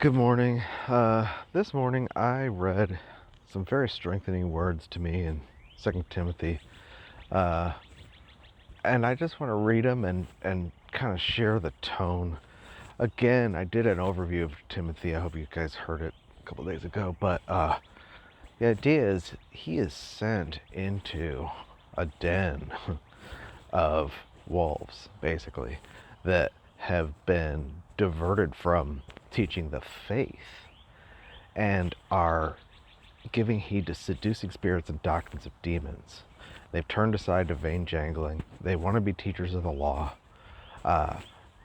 Good morning. This morning I read some very strengthening words to me in 2 Timothy. Uh, and I just want to read them and kind of share the tone. Again, I did an overview of Timothy. I hope you guys heard it a couple days ago. But the idea is he is sent into a den of wolves, basically, that have been diverted from teaching the faith and are giving heed to seducing spirits and doctrines of demons. They've turned aside to vain jangling. They want to be teachers of the law.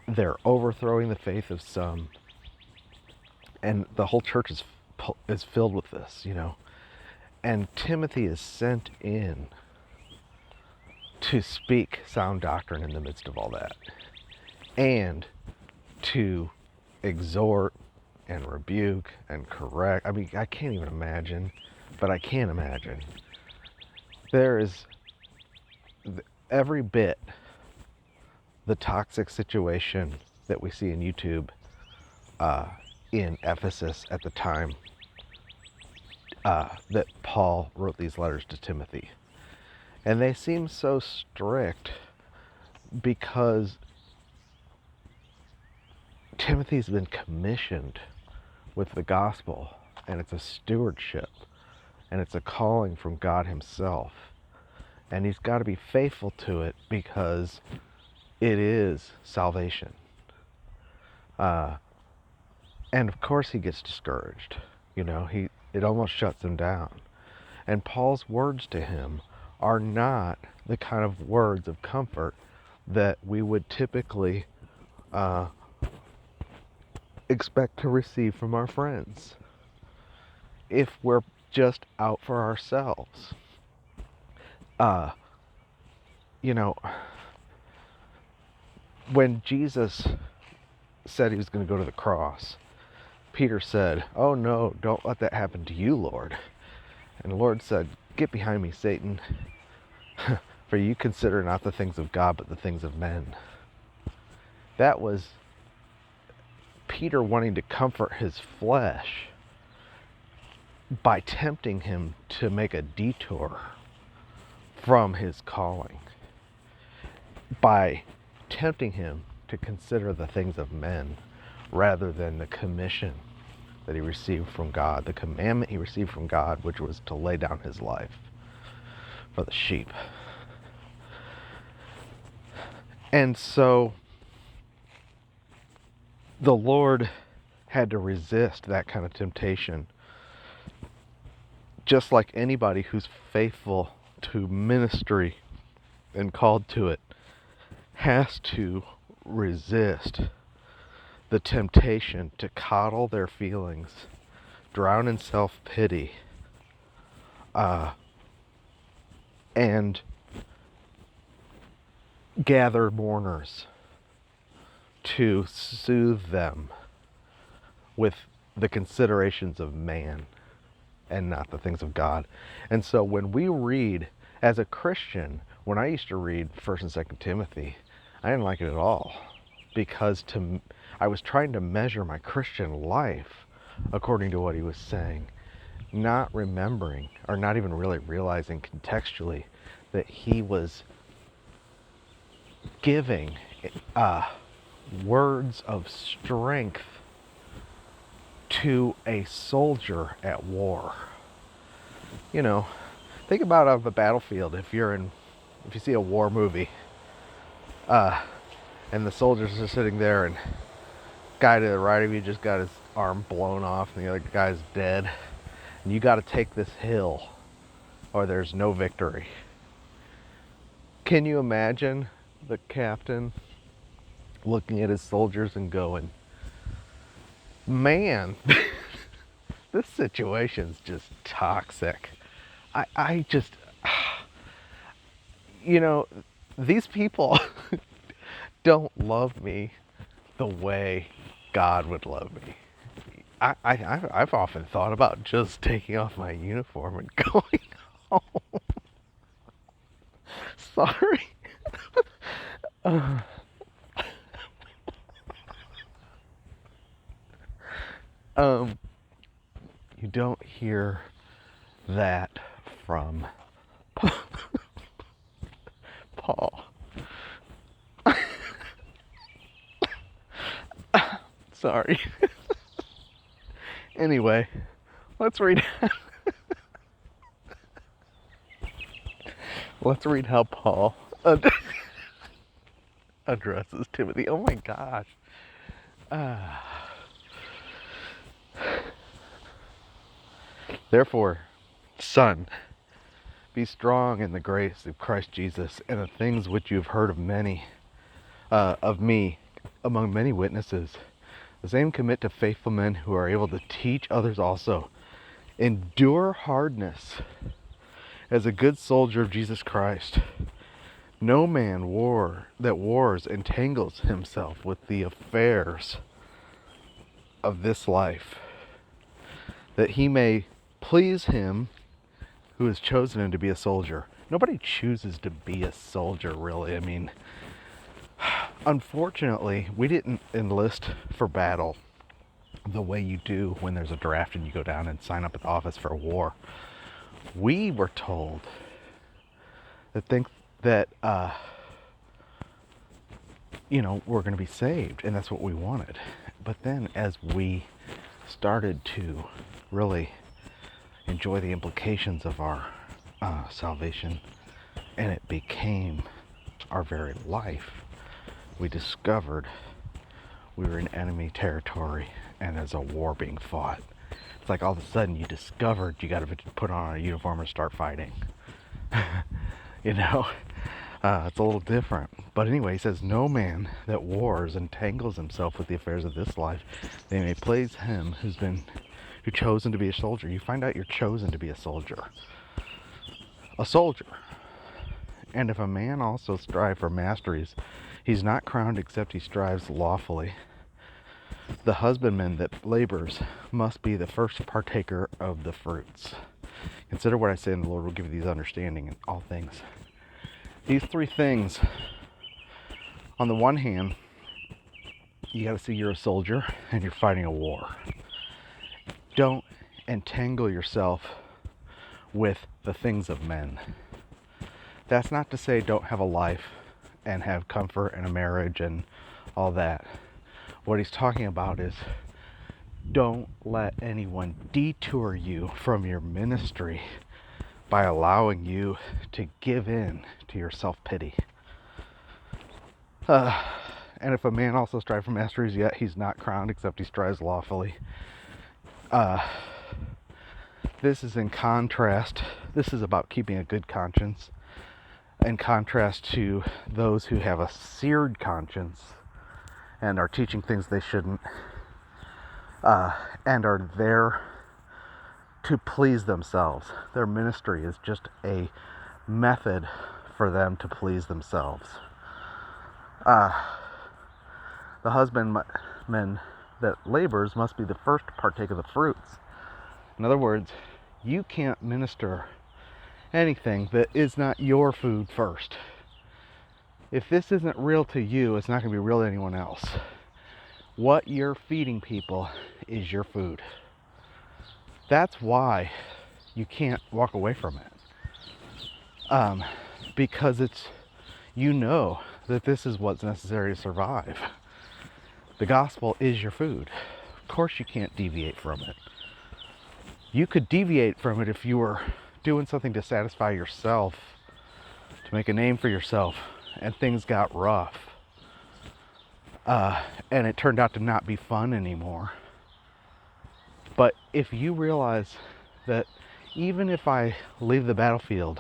They're overthrowing the faith of some, and the whole church is filled with this. And Timothy is sent in to speak sound doctrine in the midst of all that, and to exhort and rebuke and correct. I mean, I can't even imagine, but I can imagine. There is every bit the toxic situation that we see in YouTube in Ephesus at the time that Paul wrote these letters to Timothy. And they seem so strict because Timothy's been commissioned with the gospel, and it's a stewardship, and it's a calling from God himself, and he's got to be faithful to it because it is salvation. And of course he gets discouraged. It almost shuts him down. And Paul's words to him are not the kind of words of comfort that we would typically expect to receive from our friends if we're just out for ourselves. When Jesus said he was going to go to the cross, Peter said, "Oh no, don't let that happen to you, Lord." And the Lord said, "Get behind me, Satan, for you consider not the things of God, but the things of men." That was Peter wanting to comfort his flesh by tempting him to make a detour from his calling, by tempting him to consider the things of men rather than the commission that he received from God, the commandment he received from God, which was to lay down his life for the sheep. And so the Lord had to resist that kind of temptation, just like anybody who's faithful to ministry and called to it has to resist the temptation to coddle their feelings, drown in self-pity, and gather mourners to soothe them with the considerations of man and not the things of God. And so when we read, as a Christian, when I used to read 1st and 2nd Timothy, I didn't like it at all, because I was trying to measure my Christian life according to what he was saying, not remembering, or not even really realizing contextually, that he was giving words of strength to a soldier at war. Think about on the battlefield, if you see a war movie, and the soldiers are sitting there, and guy to the right of you just got his arm blown off and the other guy's dead, and you got to take this hill or there's no victory. Can you imagine the captain looking at his soldiers and going, "Man, this situation's just toxic. I just, these people don't love me the way God would love me." I've often thought about just taking off my uniform and going home. Sorry. Um, you don't hear that from Paul. Sorry. Anyway, let's read. Let's read how Paul addresses Timothy. Oh my gosh. Therefore, son, be strong in the grace of Christ Jesus and the things which you have heard of me, among many witnesses. The same commit to faithful men who are able to teach others also. Endure hardness as a good soldier of Jesus Christ. No man that wars entangles himself with the affairs of this life, that he may please him who has chosen him to be a soldier. Nobody chooses to be a soldier, really. I mean, unfortunately, we didn't enlist for battle the way you do when there's a draft and you go down and sign up at the office for a war. We were told that we're going to be saved, and that's what we wanted. But then as we started to really enjoy the implications of our salvation, and it became our very life, we discovered we were in enemy territory and there's a war being fought. It's like all of a sudden you discovered you got to put on a uniform and start fighting. It's a little different. But anyway, he says, no man that wars entangles himself with the affairs of this life. They may please him who chosen to be a soldier. You find out you're chosen to be a soldier. A soldier. And if a man also strive for masteries, he's not crowned except he strives lawfully. The husbandman that labors must be the first partaker of the fruits. Consider what I say, and the Lord will give you these understanding in all things. These three things, on the one hand, you got to see you're a soldier and you're fighting a war. Don't entangle yourself with the things of men. That's not to say don't have a life and have comfort and a marriage and all that. What he's talking about is don't let anyone detour you from your ministry by allowing you to give in to your self-pity. And if a man also strive for masteries, yet he's not crowned except he strives lawfully. This is in contrast. This is about keeping a good conscience, in contrast to those who have a seared conscience and are teaching things they shouldn't, and are there to please themselves. Their ministry is just a method for them to please themselves. The husbandman that labors must be the first to partake of the fruits. In other words, you can't minister anything that is not your food first. If this isn't real to you, it's not going to be real to anyone else. What you're feeding people is your food. That's why you can't walk away from it. Because that this is what's necessary to survive. The gospel is your food. Of course you can't deviate from it. You could deviate from it if you were doing something to satisfy yourself, to make a name for yourself, and things got rough. And it turned out to not be fun anymore. But if you realize that even if I leave the battlefield,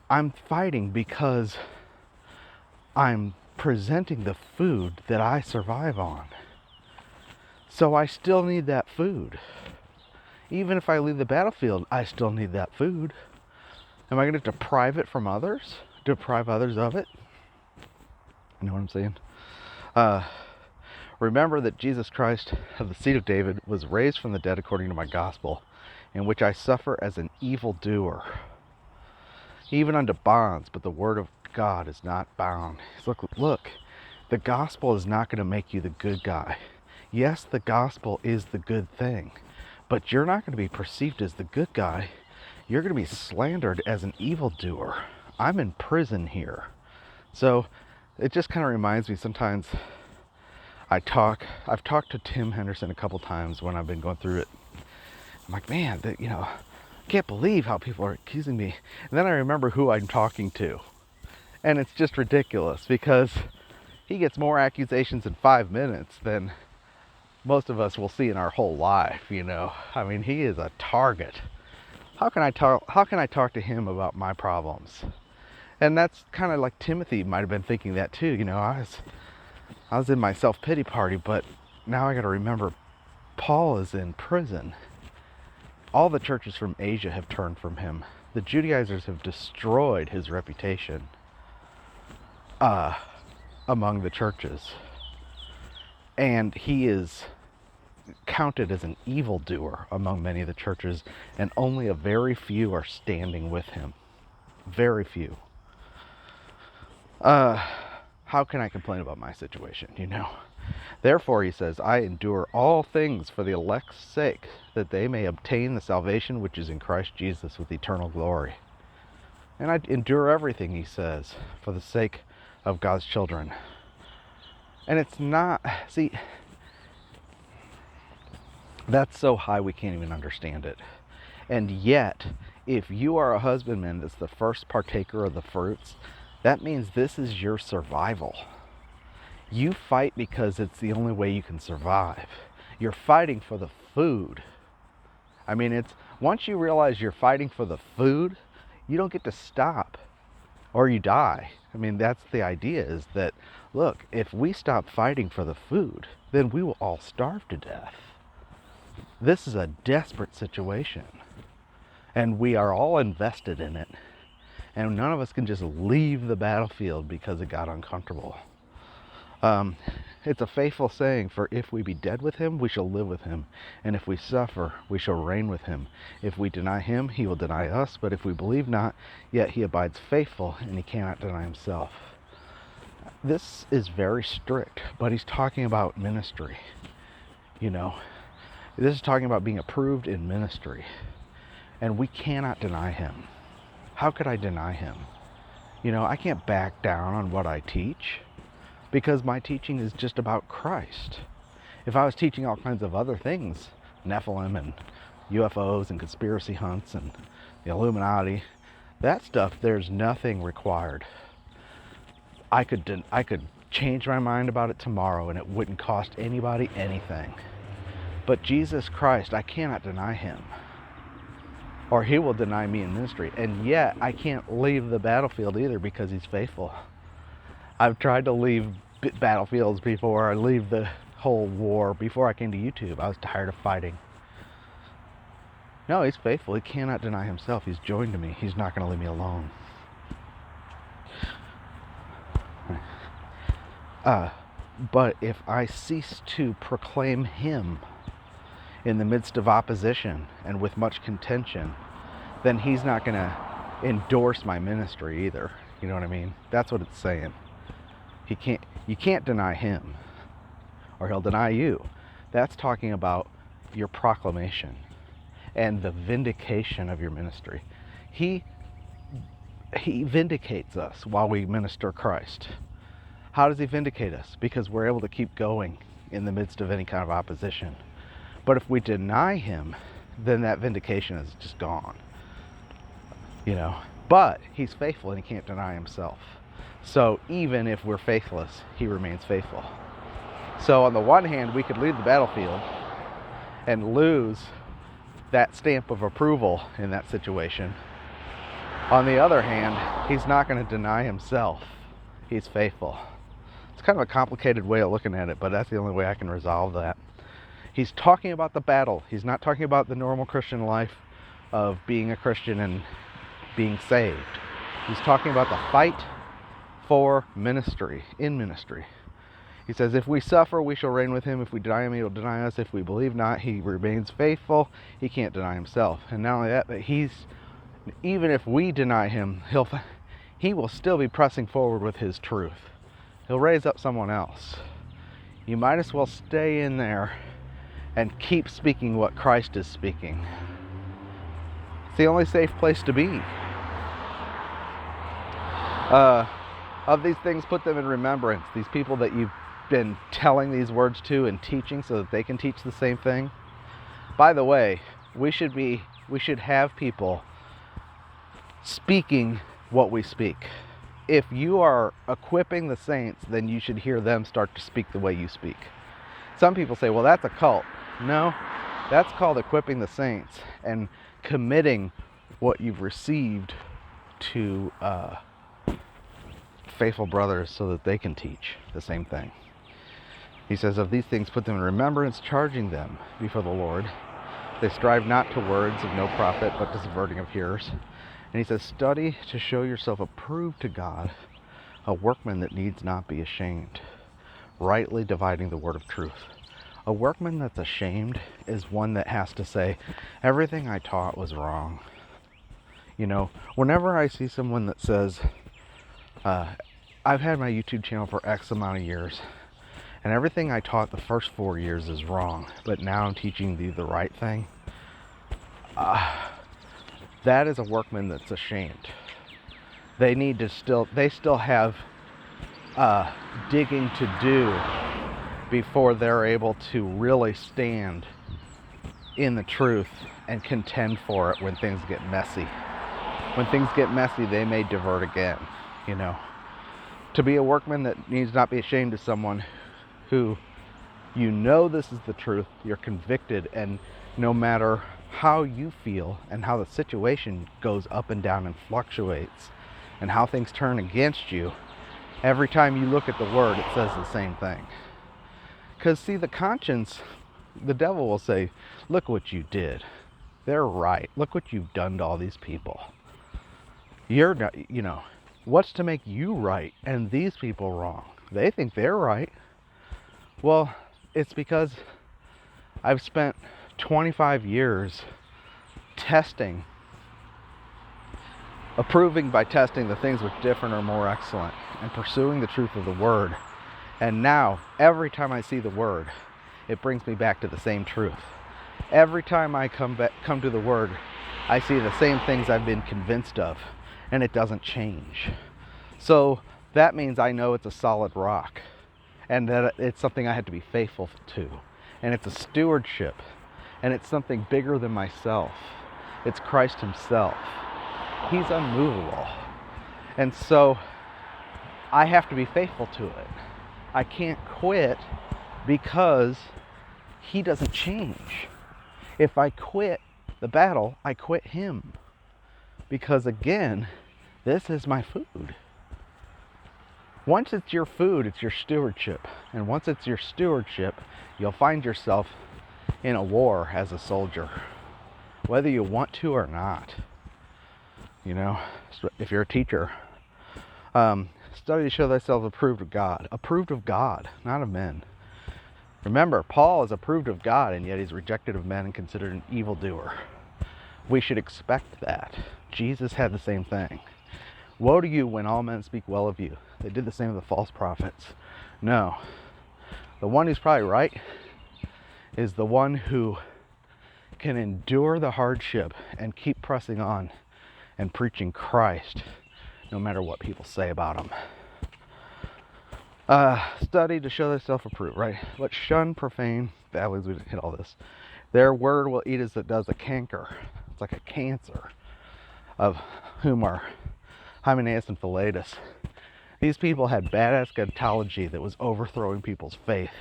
I'm fighting because I'm presenting the food that I survive on. So I still need that food. Even if I leave the battlefield, I still need that food. Am I going to deprive it from others? Deprive others of it? You know what I'm saying? Remember that Jesus Christ of the seed of David was raised from the dead according to my gospel, in which I suffer as an evildoer, even unto bonds, but the word of God is not bound. Look, the gospel is not going to make you the good guy. Yes, the gospel is the good thing, but you're not going to be perceived as the good guy. You're going to be slandered as an evildoer. I'm in prison here. So it just kind of reminds me sometimes I've talked to Tim Henderson a couple times when I've been going through it. I'm like, man, I can't believe how people are accusing me. And then I remember who I'm talking to. And it's just ridiculous because he gets more accusations in 5 minutes than most of us will see in our whole life, I mean, he is a target. How can I talk to him about my problems? And that's kind of like Timothy might have been thinking that too. I was in my self-pity party, but now I got to remember Paul is in prison. All the churches from Asia have turned from him. The Judaizers have destroyed his reputation among the churches. And he is counted as an evildoer among many of the churches, and only a very few are standing with him. Very few. How can I complain about my situation, Therefore, he says, I endure all things for the elect's sake, that they may obtain the salvation which is in Christ Jesus with eternal glory. And I endure everything, he says, for the sake of God's children. And it's not, see, that's so high we can't even understand it. And yet, if you are a husbandman that's the first partaker of the fruits, that means this is your survival. You fight because it's the only way you can survive. You're fighting for the food. I mean, it's once you realize you're fighting for the food, you don't get to stop or you die. I mean, that's the idea, is that, look, if we stop fighting for the food, then we will all starve to death. This is a desperate situation, and we are all invested in it, and none of us can just leave the battlefield because it got uncomfortable. It's a faithful saying, for if we be dead with him, we shall live with him. And if we suffer, we shall reign with him. If we deny him, he will deny us. But if we believe not, yet he abides faithful, and he cannot deny himself. This is very strict, but he's talking about ministry. This is talking about being approved in ministry. And we cannot deny him. How could I deny him? I can't back down on what I teach, because my teaching is just about Christ. If I was teaching all kinds of other things, Nephilim and UFOs and conspiracy hunts and the Illuminati, that stuff, there's nothing required. I could change my mind about it tomorrow and it wouldn't cost anybody anything. But Jesus Christ, I cannot deny him, or he will deny me in ministry. And yet I can't leave the battlefield either, because he's faithful. I've tried to leave battlefields before. I leave the whole war before I came to YouTube. I was tired of fighting. No, he's faithful. He cannot deny himself. He's joined to me. He's not going to leave me alone. But if I cease to proclaim him in the midst of opposition and with much contention, then he's not going to endorse my ministry either. You know what I mean? That's what it's saying. You can't deny him, or he'll deny you. That's talking about your proclamation and the vindication of your ministry. He vindicates us while we minister Christ. How does he vindicate us? Because we're able to keep going in the midst of any kind of opposition. But if we deny him, then that vindication is just gone. But he's faithful and he can't deny himself. So even if we're faithless, he remains faithful. So on the one hand, we could leave the battlefield and lose that stamp of approval in that situation. On the other hand, he's not going to deny himself. He's faithful. It's kind of a complicated way of looking at it, but that's the only way I can resolve that. He's talking about the battle. He's not talking about the normal Christian life of being a Christian and being saved. He's talking about the fight for ministry, in ministry. He says, if we suffer, we shall reign with him. If we deny him, he will deny us. If we believe not, he remains faithful. He can't deny himself. And not only that, but even if we deny him, he will still be pressing forward with his truth. He'll raise up someone else. you might as well stay in there and keep speaking what Christ is speaking. It's the only safe place to be. Of these things, put them in remembrance. These people that you've been telling these words to and teaching so that they can teach the same thing. By the way, we should have people speaking what we speak. If you are equipping the saints, then you should hear them start to speak the way you speak. Some people say, well, that's a cult. No, that's called equipping the saints and committing what you've received to faithful brothers so that they can teach the same thing. He says, of these things put them in remembrance, charging them before the Lord. They strive not to words of no profit, but to subverting of hearers. And he says, study to show yourself approved to God, a workman that needs not be ashamed, rightly dividing the word of truth. A workman that's ashamed is one that has to say, everything I taught was wrong. You know, whenever I see someone that says, I've had my YouTube channel for X amount of years, and everything I taught the first 4 years is wrong, but now I'm teaching the right thing, that is a workman that's ashamed. They still have digging to do before they're able to really stand in the truth and contend for it when things get messy. When things get messy, they may divert again, you know. To be a workman that needs not be ashamed is someone who, you know, this is the truth, you're convicted, and no matter how you feel and how the situation goes up and down and fluctuates and how things turn against you, every time you look at the word, it says the same thing. Because see, the conscience, the devil will say, look what you did. They're right. Look what you've done to all these people. You're not, you know, what's to make you right and these people wrong? They think they're right. Well, it's because I've spent 25 years testing, approving by testing the things which different or more excellent, and pursuing the truth of the word. And now, every time I see the word, it brings me back to the same truth. Every time I come to the word, I see the same things I've been convinced of, and it doesn't change. So that means I know it's a solid rock, and that it's something I have to be faithful to. And it's a stewardship, and it's something bigger than myself. It's Christ himself. He's unmovable. And so I have to be faithful to it. I can't quit because he doesn't change. If I quit the battle, I quit him. Because again, this is my food. Once it's your food, it's your stewardship. And once it's your stewardship, you'll find yourself in a war as a soldier, whether you want to or not. You know, if you're a teacher, study to show thyself approved of God, not of men. Remember, Paul is approved of God, and yet he's rejected of men and considered an evildoer. We should expect that. Jesus had the same thing. Woe to you when all men speak well of you. They did the same with the false prophets. No. The one who's probably right is the one who can endure the hardship and keep pressing on and preaching Christ no matter what people say about him. Study to show thyself approved, right? But shun profane babblings. We didn't hit all this. Their word will eat as it does a canker. It's like a cancer, of whom are Hymenaeus and Philetus. These people had bad eschatology that was overthrowing people's faith,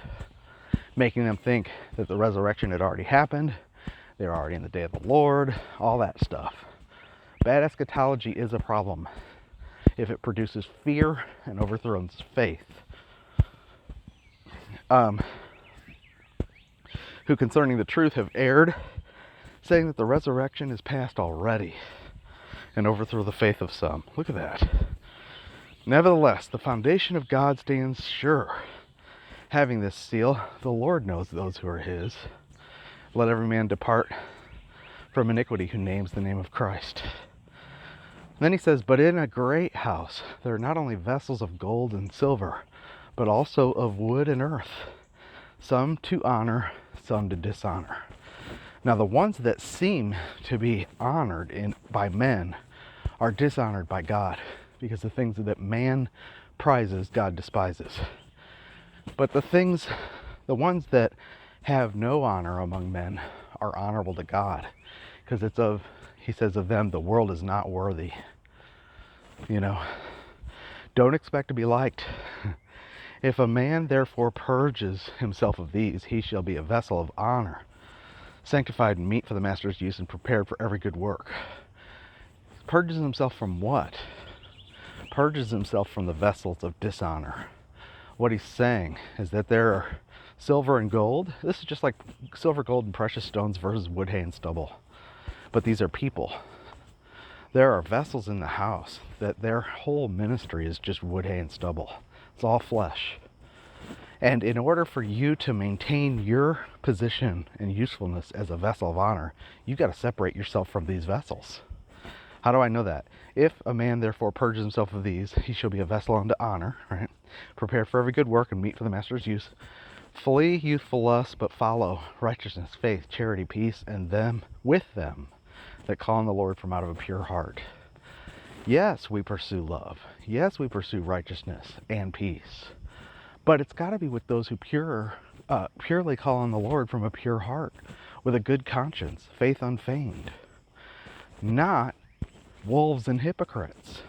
making them think that the resurrection had already happened, they were already in the day of the Lord, all that stuff. Bad eschatology is a problem if it produces fear and overthrows faith. Who concerning the truth have erred, saying that the resurrection is past already, and overthrow the faith of some. Look at that. Nevertheless, the foundation of God stands sure. Having this seal, the Lord knows those who are his. Let every man depart from iniquity who names the name of Christ. Then he says, but in a great house there are not only vessels of gold and silver, but also of wood and earth, some to honor, some to dishonor. Now, the ones that seem to be honored by men are dishonored by God, because the things that man prizes, God despises. But the ones that have no honor among men are honorable to God, because he says of them, the world is not worthy. Don't expect to be liked. If a man therefore purges himself of these, he shall be a vessel of honor, sanctified and meet for the master's use and prepared for every good work. Purges himself from what? Purges himself from the vessels of dishonor. What he's saying is that there are silver and gold. This is just like silver, gold, and precious stones versus wood, hay, and stubble. But these are people. There are vessels in the house that their whole ministry is just wood, hay, and stubble. It's all flesh. And in order for you to maintain your position and usefulness as a vessel of honor, you've got to separate yourself from these vessels. How do I know that? If a man therefore purges himself of these, he shall be a vessel unto honor, right? Prepared for every good work and meet for the master's use. Flee youthful lust, but follow righteousness, faith, charity, peace, and them with them that call on the Lord from out of a pure heart. Yes, we pursue love. Yes, we pursue righteousness and peace. But it's got to be with those who purely call on the Lord from a pure heart, with a good conscience, faith unfeigned. Not wolves and hypocrites.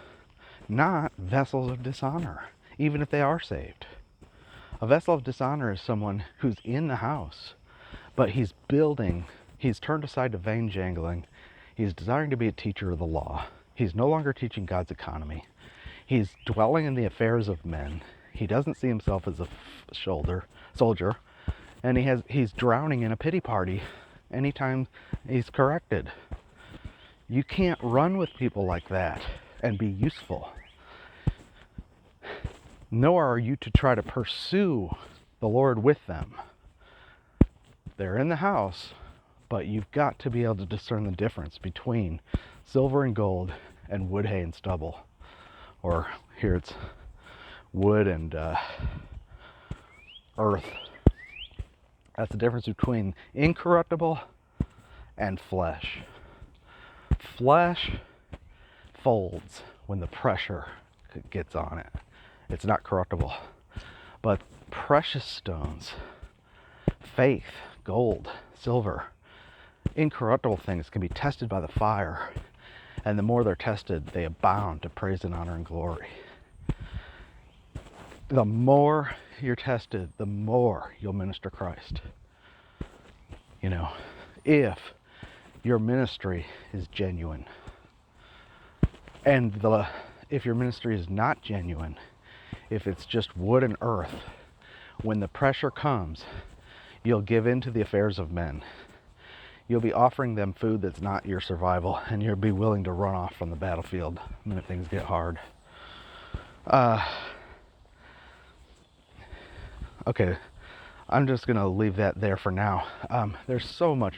Not vessels of dishonor, even if they are saved. A vessel of dishonor is someone who's in the house, but he's turned aside to vain jangling. He's desiring to be a teacher of the law. He's no longer teaching God's economy. He's dwelling in the affairs of men. He doesn't see himself as a soldier, and he's drowning in a pity party anytime he's corrected. You can't run with people like that and be useful. Nor are you to try to pursue the Lord with them. They're in the house, but you've got to be able to discern the difference between silver and gold and wood, hay, and stubble. Or here it's wood and earth. That's the difference between incorruptible and flesh. Flesh folds when the pressure gets on it. It's not corruptible. But precious stones, faith, gold, silver, incorruptible things can be tested by the fire. And the more they're tested, they abound to praise and honor and glory. The more you're tested, the more you'll minister Christ. If your ministry is genuine. And if your ministry is not genuine, if it's just wood and earth, when the pressure comes, you'll give in to the affairs of men. You'll be offering them food that's not your survival, and you'll be willing to run off from the battlefield the minute things get hard. Okay, I'm just going to leave that there for now. There's so much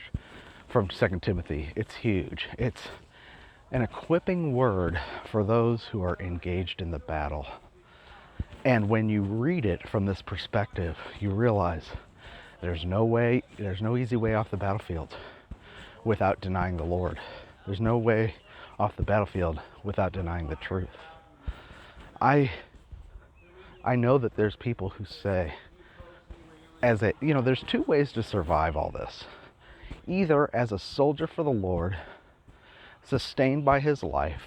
from 2 Timothy. It's huge. It's an equipping word for those who are engaged in the battle. And when you read it from this perspective, you realize there's no easy way off the battlefield without denying the Lord. There's no way off the battlefield without denying the truth. I know that there's people who say, there's two ways to survive all this. Either as a soldier for the Lord, sustained by his life,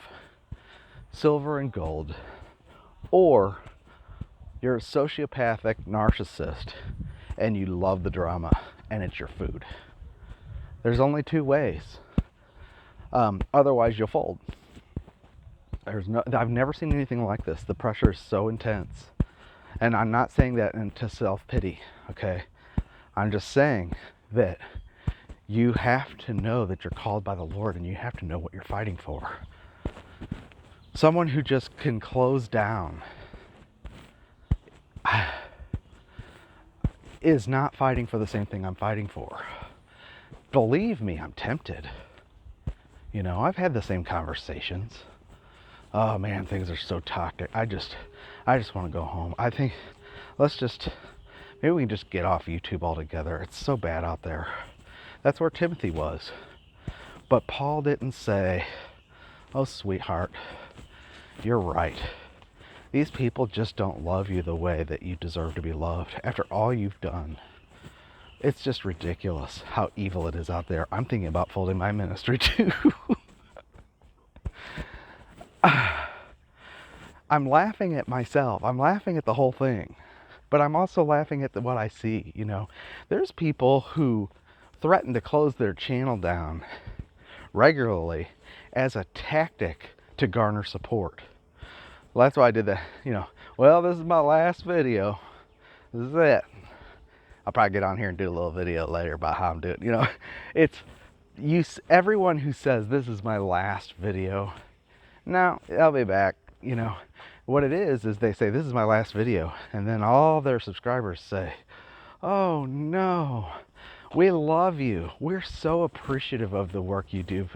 silver and gold, or you're a sociopathic narcissist and you love the drama and it's your food. There's only two ways. Otherwise you'll fold. I've never seen anything like this. The pressure is so intense. And I'm not saying that into self-pity, okay? I'm just saying that you have to know that you're called by the Lord, and you have to know what you're fighting for. Someone who just can close down is not fighting for the same thing I'm fighting for. Believe me, I'm tempted. I've had the same conversations. Oh man, things are so toxic. I just want to go home. I think let's just Maybe we can just get off YouTube altogether. It's so bad out there. That's where Timothy was. But Paul didn't say, oh, sweetheart, you're right. These people just don't love you the way that you deserve to be loved after all you've done. It's just ridiculous how evil it is out there. I'm thinking about folding my ministry too. I'm laughing at myself. I'm laughing at the whole thing. But I'm also laughing at what I see, you know. There's people who threaten to close their channel down regularly as a tactic to garner support. Well, that's why I did that, you know. Well, this is my last video. This is it. I'll probably get on here and do a little video later about how I'm doing. You know, it's everyone who says this is my last video. No, I'll be back. You know, what it is they say this is my last video, and then all their subscribers say, "Oh no, we love you. We're so appreciative of the work you do,"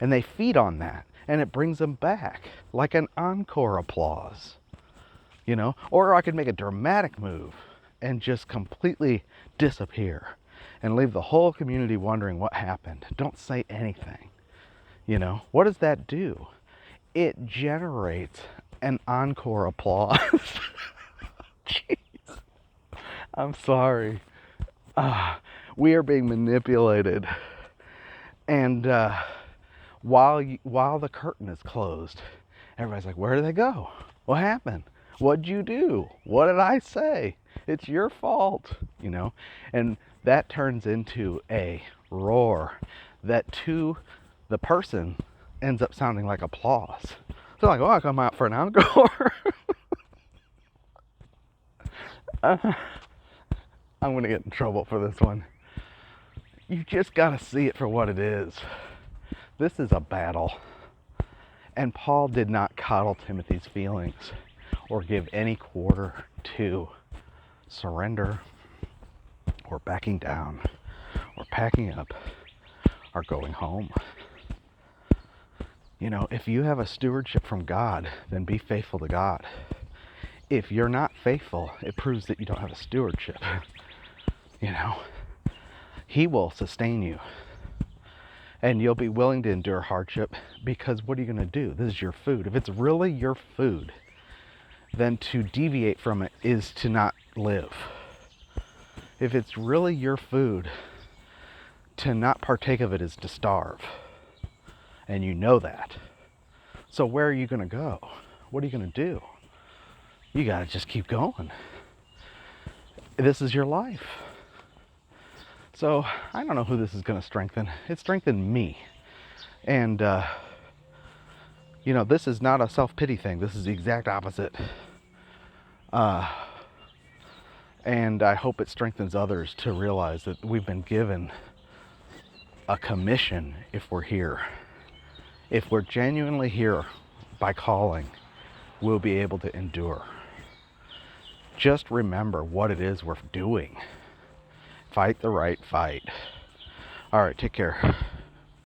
and they feed on that, and it brings them back like an encore applause. You know, or I could make a dramatic move and just completely disappear and leave the whole community wondering what happened. Don't say anything. You know, what does that do? It generates an encore applause. Jeez. I'm sorry. We are being manipulated. And while the curtain is closed, everybody's like, where did they go? What happened? What'd you do? What did I say? It's your fault, you know? And that turns into a roar that to the person ends up sounding like applause. So like, oh, I come out for an encore. I'm going to get in trouble for this one. You just got to see it for what it is. This is a battle. And Paul did not coddle Timothy's feelings or give any quarter to surrender or backing down or packing up or going home. You know, if you have a stewardship from God, then be faithful to God. If you're not faithful, it proves that you don't have a stewardship. You know, He will sustain you. And you'll be willing to endure hardship because what are you going to do? This is your food. If it's really your food, then to deviate from it is to not live. If it's really your food, to not partake of it is to starve. And you know that. So where are you going to go? What are you going to do? You got to just keep going. This is your life. So I don't know who this is going to strengthen. It strengthened me. And, you know, this is not a self-pity thing. This is the exact opposite. And I hope it strengthens others to realize that we've been given a commission if we're here. If we're genuinely here by calling, we'll be able to endure. Just remember what it is we're doing. Fight the right fight. All right, take care.